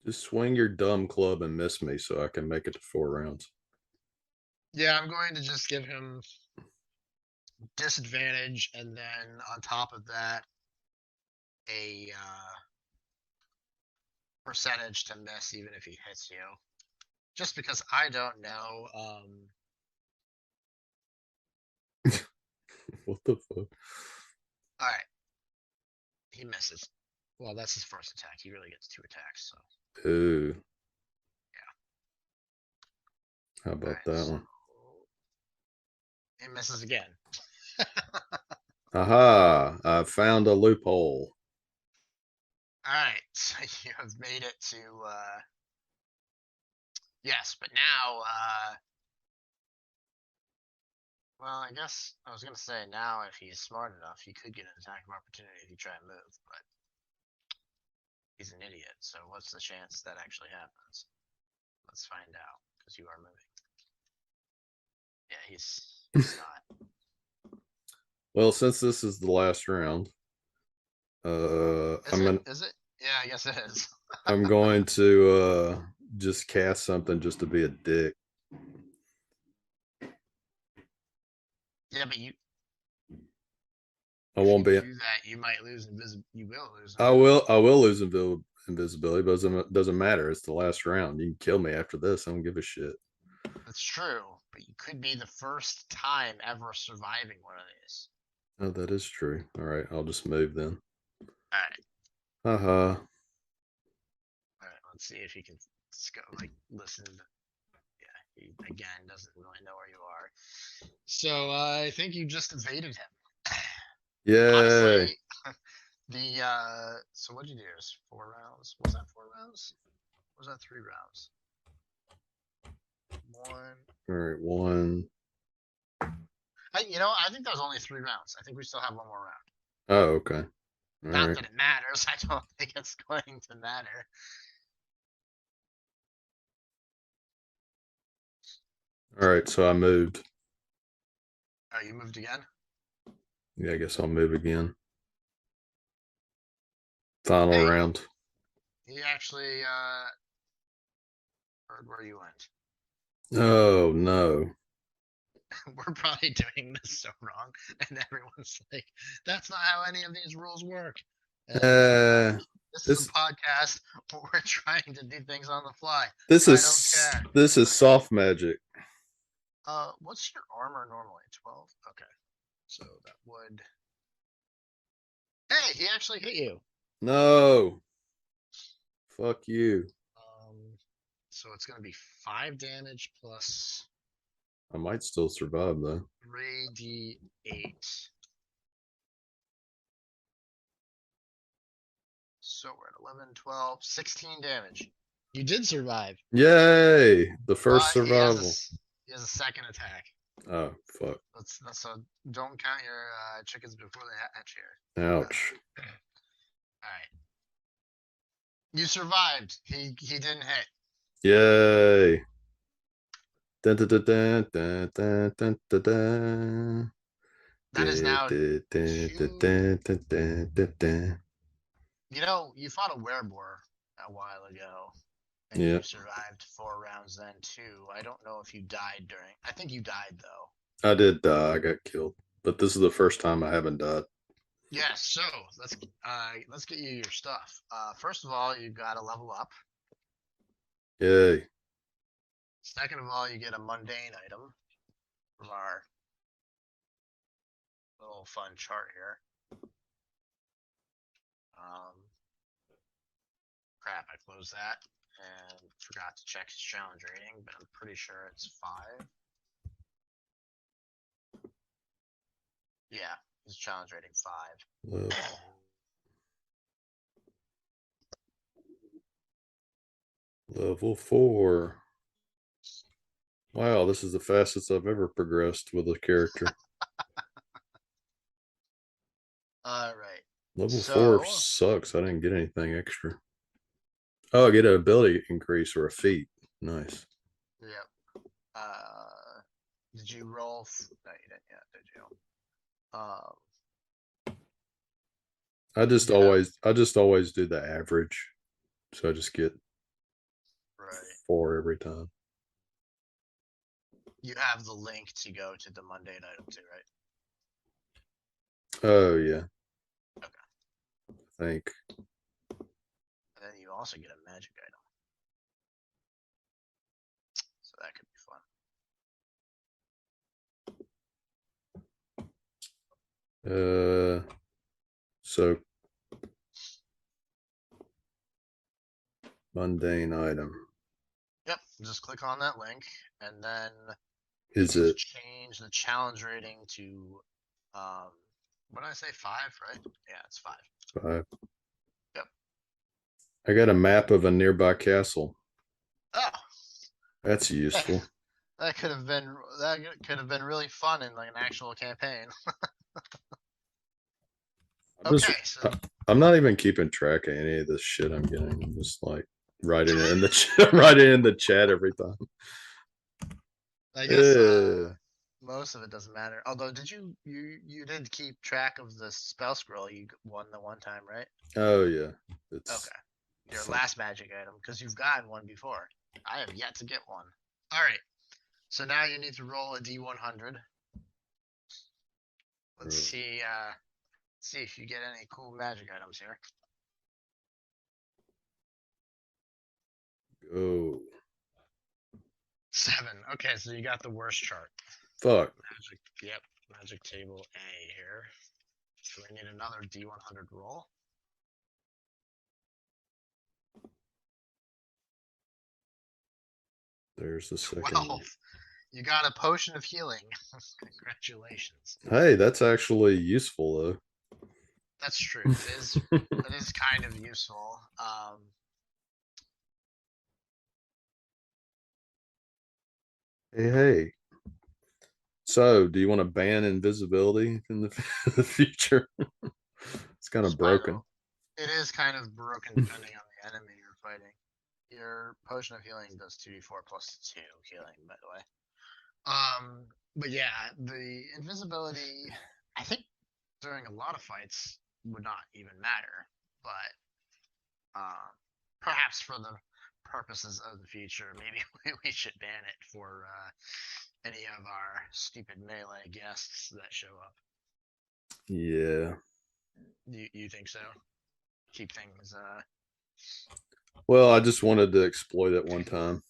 Just swing your dumb club and miss me so I can make it to 4 rounds. yeah, I'm going to just give him disadvantage, and then on top of that, a percentage to miss even if he hits you. Just because I don't know. What the fuck? All right, he misses. Well, that's his first attack. He really gets 2 attacks. So Ooh, yeah. how All about right, that so one? he misses again. Aha! I found a loophole. All right, so you have made it to yes, but now well, I guess I was gonna say now if he's smart enough, he could get an attack of opportunity if you try and move, but he's an idiot. So what's the chance that actually happens? Let's find out because you are moving. Yeah, he's not. Well, since this is the last round, Is it? Is it? Yeah, I guess it is. I'm going to just cast something just to be a dick. Yeah, but you I if you won't be. do that, you might lose invisible. You will lose I will. I invisibility. will lose invisibility, but it doesn't matter. It's the last round. You can kill me after this. I don't give a shit. That's true, but you could be the first time ever surviving one of these. Oh, that is true. All right, I'll just move then. All right, Haha. all right. Let's see if he can go like listen. Yeah, he again doesn't really know where you are. So I think you just evaded him. Yay! Honestly, the so what'd you do? Is 4 rounds? Was that 4 rounds? Or was that 3 rounds? One. All right, one. I think that was only 3 rounds. I think we still have one more round. Oh, okay. All Not right. that it matters. I don't think it's going to matter. All right. So I moved. Oh, you moved again? Yeah, I guess I'll move again. Final Hey, round. he actually heard where you went. Oh no. We're probably doing this so wrong, and everyone's like, "That's not how any of these rules work." And Uh, this is a this podcast where we're trying to do things on the fly. this I don't is care. this is Listen, soft magic. what's your armor normally? 12. Okay, so that would. Hey, he actually hit you. No. Fuck you. Um, so it's gonna be 5 damage plus I might still survive though. 3d8. So we're at 11, 12, 16 damage. You did survive, Yay! The first but survival. he has a second attack. Oh, fuck. So don't count your chickens before they hatch here. Ouch. All right, you survived. He didn't hit. Yay. Dun, dun, dun, dun, dun, dun, dun, dun, dun. That is Dun, now dun, dun, dun, two. dun, dun, dun, dun, dun. You know, you fought a werewolf a while ago, and Yeah, you survived 4 rounds then too. I don't know if you died during. I think you died though. I did die. I got killed. But this is the first time I haven't died. Yes. So let's get you your stuff. First of all, you got to level up. Yay. Second of all, you get a mundane item from our little fun chart here. Um, Crap, I closed that and forgot to check his challenge rating, but I'm pretty sure it's 5. Yeah, his challenge rating 5. Level, level 4. Wow, this is the fastest I've ever progressed with a character. All right. Level 4 So, sucks. I didn't get anything extra. Oh, I get an ability increase or a feat. Nice. yep. Did you roll? No, you didn't yet, did you? You have I just always do the average. So I just get right. 4 every time. You have the link to go to the mundane item too, right? Oh yeah. Okay. I think. And then you also get a magic item, so that could be fun. So mundane item. Yep. Just click on that link, and then you Is need to it change the challenge rating to um. What did I say? 5, right? Yeah, it's 5. 5? Yep. I got a map of a nearby castle. Oh, That's useful. that could have been really fun in like an actual campaign. I'm just Okay, so I'm not even keeping track of any of this shit I'm getting. I'm just like writing it in the writing it in the chat every time. I guess Yeah. most of it doesn't matter. Although, did you did keep track of the spell scroll you won the one time, right? Oh yeah. It's Okay, your fun. last magic item because you've gotten one before. I have yet to get one. All right, so now you need to roll a d100. Let's see if you get any cool magic items here. Oh 7. Okay, so you got the worst chart. fuck. Magic. Yep, magic table A here. So we need another d100 roll. There's the second. 12. You got a potion of healing. Congratulations. Hey, that's actually useful That's true. It is. though. It is kind of useful. Hey, hey. So, do you want to ban invisibility in the future? It's kind of broken. Spiral. It is kind of broken depending on the enemy you're fighting. Your potion of healing does 2d4 plus 2 healing, by the way. But yeah, the invisibility, I think during a lot of fights would not even matter, but perhaps for the purposes of the future, maybe we should ban it for any of our stupid melee guests that show up. Yeah. You think so? Keep things. Well, I just wanted to exploit it one time.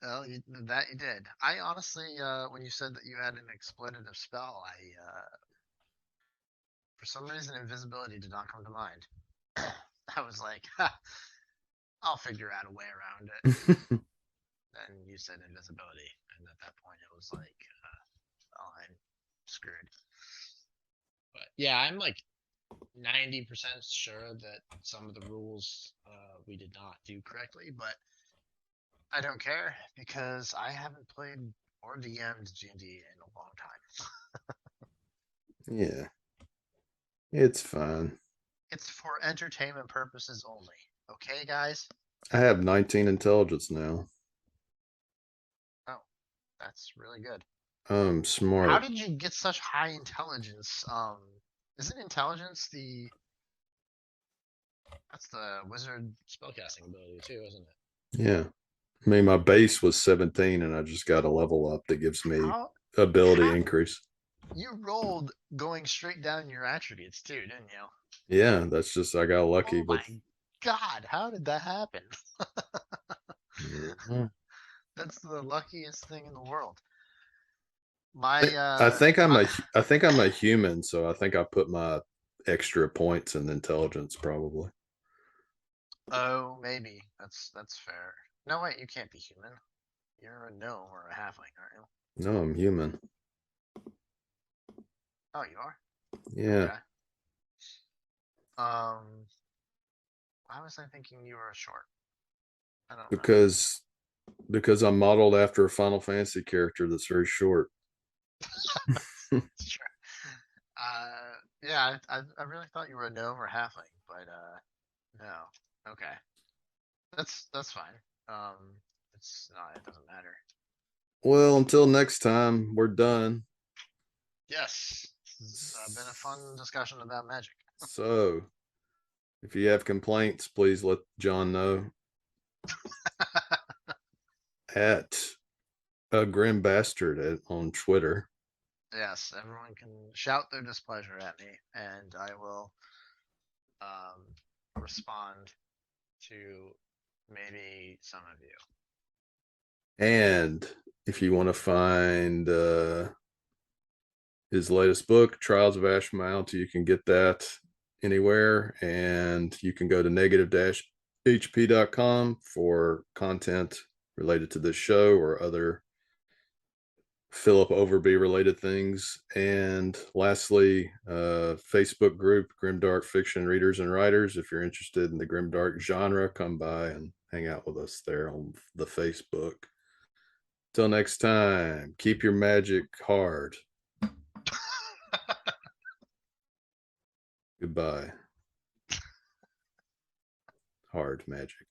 Well, that you did. I honestly, when you said that you had an exploitative spell, for some reason, invisibility did not come to mind. I was like, ha, I'll figure out a way around it. Then you said invisibility, and at that point, it was like, oh, I'm screwed. But yeah, I'm like 90% sure that some of the rules we did not do correctly, but I don't care because I haven't played or DM'd D&D in a long time. Yeah, it's fine. It's for entertainment purposes only. Okay, guys? I have 19 intelligence now. Oh, that's really good. I'm How smart did you get such high intelligence? Isn't intelligence the that's the wizard spellcasting ability too, isn't it? Yeah. I mean, my base was 17 and I just got a level up that gives me How ability how increase. you rolled going straight down your attributes too, didn't you? Yeah, that's just, I got lucky Oh with. my God, how did that happen? Mhm. That's the luckiest thing in the world. I My think I think I'm my a I think I'm a human, so I think I put my extra points in intelligence probably. oh, maybe. That's fair. No, wait, you can't be human. You're a gnome or a halfling, aren't you? No, I'm human. Oh, you are? Yeah, Okay. Um, why was I thinking you were a short? I don't know. because I'm modeled after a Final Fantasy character that's very short. It's true. Yeah, I really thought you were a gnome or halfling, but no. Okay. That's fine. It's not. It doesn't matter. Well, until next time, we're done. Yes, this has been a fun discussion about magic. So, if you have complaints, please let John know at a grim bastard on Twitter. Yes, everyone can shout their displeasure at me, and I will respond to maybe some of you. And if you want to find his latest book, Trials of Ash Mount, you can get that anywhere. And you can go to negative-hp.com for content related to this show or other Philip Overby related things. And lastly, Facebook group, Grimdark Fiction Readers and Writers. If you're interested in the Grimdark genre, come by and hang out with us there on the Facebook. Till next time, keep your magic hard. Goodbye. Hard magic.